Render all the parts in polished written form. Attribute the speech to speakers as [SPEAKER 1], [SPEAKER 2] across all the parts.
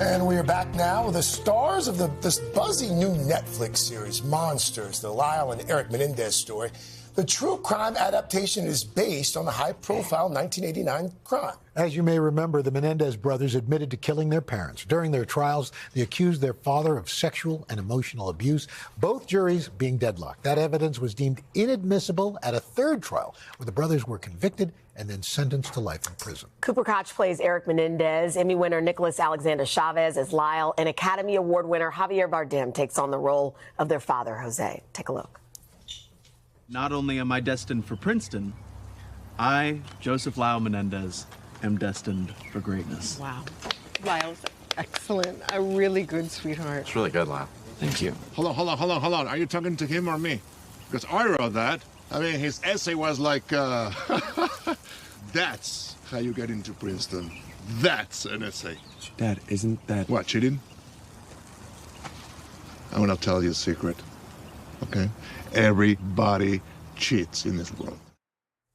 [SPEAKER 1] And we are back now with the stars of this buzzy new Netflix series, Monsters, the Lyle and Erik Menendez story. The true crime adaptation is based on the high-profile 1989 crime.
[SPEAKER 2] As you may remember, the Menendez brothers admitted to killing their parents. During their trials, they accused their father of sexual and emotional abuse, both juries being deadlocked. That evidence was deemed inadmissible at a third trial, where the brothers were convicted and then sentenced to life in prison.
[SPEAKER 3] Cooper Koch plays Erik Menendez. Emmy winner Nicholas Alexander Chavez as Lyle, and Academy Award winner Javier Bardem takes on the role of their father, Jose. Take a look.
[SPEAKER 4] Not only am I destined for Princeton, I, Joseph Lyle Menendez, am destined for greatness.
[SPEAKER 5] Wow. Lyle's excellent. A really good sweetheart.
[SPEAKER 6] It's really good, Lyle. Thank you.
[SPEAKER 7] Hold on. Are you talking to him or me? Because I wrote that. I mean, his essay was like, that's how you get into Princeton. That's an essay.
[SPEAKER 6] Dad, isn't that...
[SPEAKER 7] What, cheating? I want to tell you a secret, okay? Everybody cheats in this world.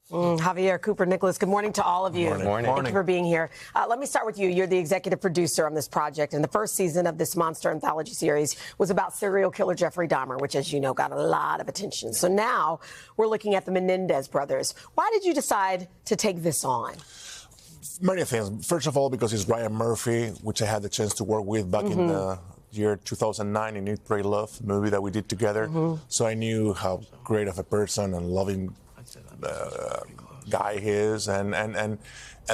[SPEAKER 3] Javier, Cooper, Nicholas, good morning to all of you.
[SPEAKER 6] Good morning.
[SPEAKER 3] Thank you for being here. Let me start with you. You're the executive producer on this project, and the first season of this monster anthology series was about serial killer Jeffrey Dahmer, which, as you know, got a lot of attention. So now we're looking at the Menendez brothers. Why did you decide to take this on?
[SPEAKER 1] Many things. First of all, because it's Ryan Murphy, which I had the chance to work with back in the year 2009 in Eat, Pray, Love, the movie that we did together. So I knew how great of a person and loving guy he is. And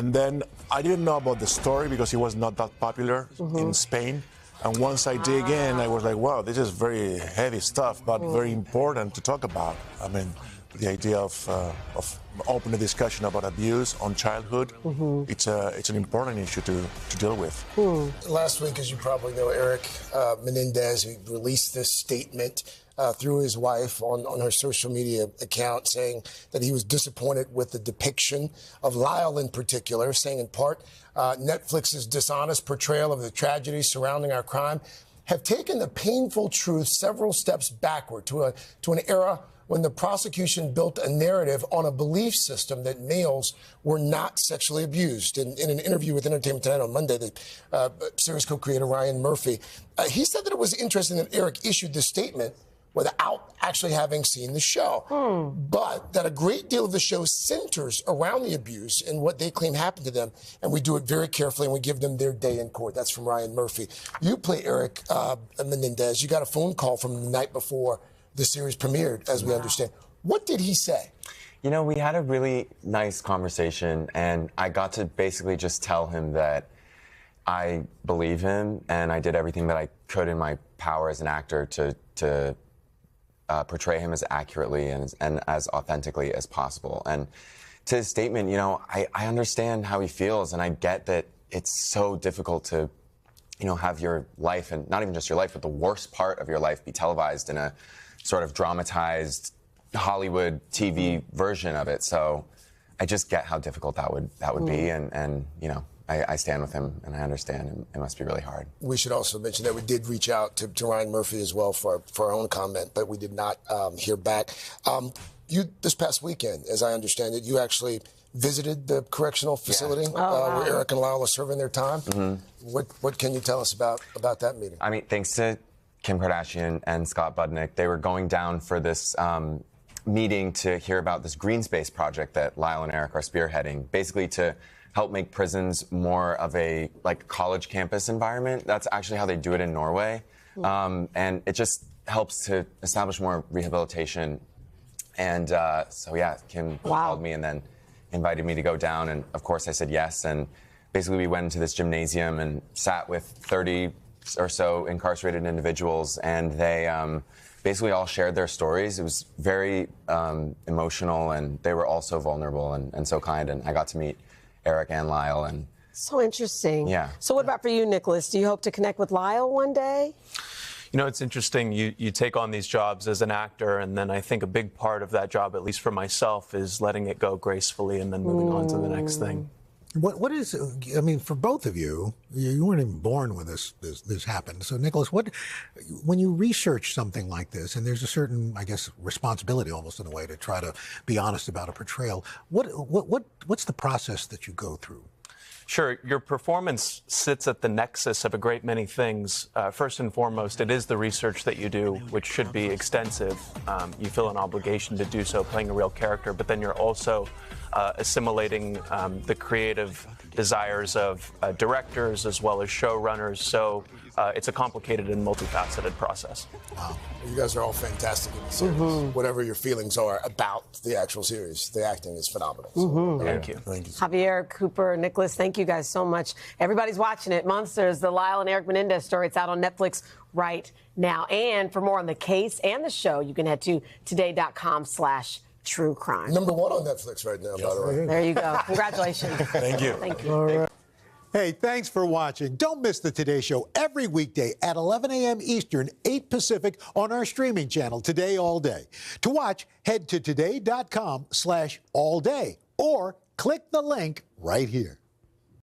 [SPEAKER 1] then I didn't know about the story because he was not that popular in Spain. And once I dig in, I was like, wow, this is very heavy stuff, but very important to talk about. I mean, the idea of open a discussion about abuse on childhood, it's an important issue to deal with. Last week, as you probably know, Erik Menendez released this statement through his wife on her social media account, saying that he was disappointed with the depiction of Lyle in particular, saying in part, Netflix's dishonest portrayal of the tragedies surrounding our crime have taken the painful truth several steps backward to an era when the prosecution built a narrative on a belief system that males were not sexually abused. In an interview with Entertainment Tonight on Monday, the series co-creator Ryan Murphy, he said that it was interesting that Erik issued this statement without actually having seen the show, but that a great deal of the show centers around the abuse and what they claim happened to them, and we do it very carefully and we give them their day in court. That's from Ryan Murphy. You play Erik Menendez. You got a phone call from the night before the series premiered, as we understand. What did he say?
[SPEAKER 6] You know, we had a really nice conversation, and I got to basically just tell him that I believe him, and I did everything that I could in my power as an actor to portray him as accurately and as authentically as possible. And to his statement, you know, I understand how he feels, and I get that it's so difficult to, you know, have your life, and not even just your life, but the worst part of your life be televised in a sort of dramatized Hollywood TV version of it. So I just get how difficult that would be, and you know, I stand with him, and I understand it must be really hard.
[SPEAKER 1] We should also mention that we did reach out to Ryan Murphy as well for our own comment, but we did not hear back. You, this past weekend, as I understand it, you actually visited the correctional facility where Erik and Lyle are serving their time. What can you tell us about that meeting?
[SPEAKER 6] I mean, thanks to Kim Kardashian and Scott Budnick, they were going down for this meeting to hear about this green space project that Lyle and Erik are spearheading, basically to help make prisons more of a college campus environment. That's actually how they do it in Norway. And it just helps to establish more rehabilitation. And so, yeah, Kim called me and then invited me to go down. And of course I said yes. And basically we went into this gymnasium and sat with 30 or so incarcerated individuals, and they basically all shared their stories. It was very emotional, and they were all so vulnerable and so kind. And I got to meet Erik and Lyle. And
[SPEAKER 3] so interesting.
[SPEAKER 6] Yeah.
[SPEAKER 3] So what about for you, Nicholas? Do you hope to connect with Lyle one day?
[SPEAKER 8] You know, it's interesting. You take on these jobs as an actor, and then I think a big part of that job, at least for myself, is letting it go gracefully and then moving on to the next thing.
[SPEAKER 2] What is, I mean, for both of you, you weren't even born when this happened. So, Nicholas, when you research something like this, and there's a certain, I guess, responsibility almost in a way to try to be honest about a portrayal, what's the process that you go through?
[SPEAKER 8] Sure. Your performance sits at the nexus of a great many things. First and foremost, it is the research that you do, which should be extensive. You feel an obligation to do so, playing a real character, but then you're also assimilating the creative desires of directors as well as showrunners. So it's a complicated and multifaceted process.
[SPEAKER 9] Wow. You guys are all fantastic in the series. Whatever your feelings are about the actual series, the acting is phenomenal. So,
[SPEAKER 8] Thank you.
[SPEAKER 9] Thank you.
[SPEAKER 3] Javier, Cooper, Nicholas, thank you guys so much. Everybody's watching it. Monsters, the Lyle and Erik Menendez story. It's out on Netflix right now. And for more on the case and the show, you can head to today.com/true crime.
[SPEAKER 9] #1 on Netflix right now, by the way.
[SPEAKER 3] There you go. Congratulations.
[SPEAKER 1] Thank you.
[SPEAKER 3] Thank you.
[SPEAKER 2] All right. Hey, thanks for watching. Don't miss the Today Show every weekday at 11 a.m. Eastern, 8 Pacific on our streaming channel, Today All Day. To watch, head to today.com/allday or click the link right here.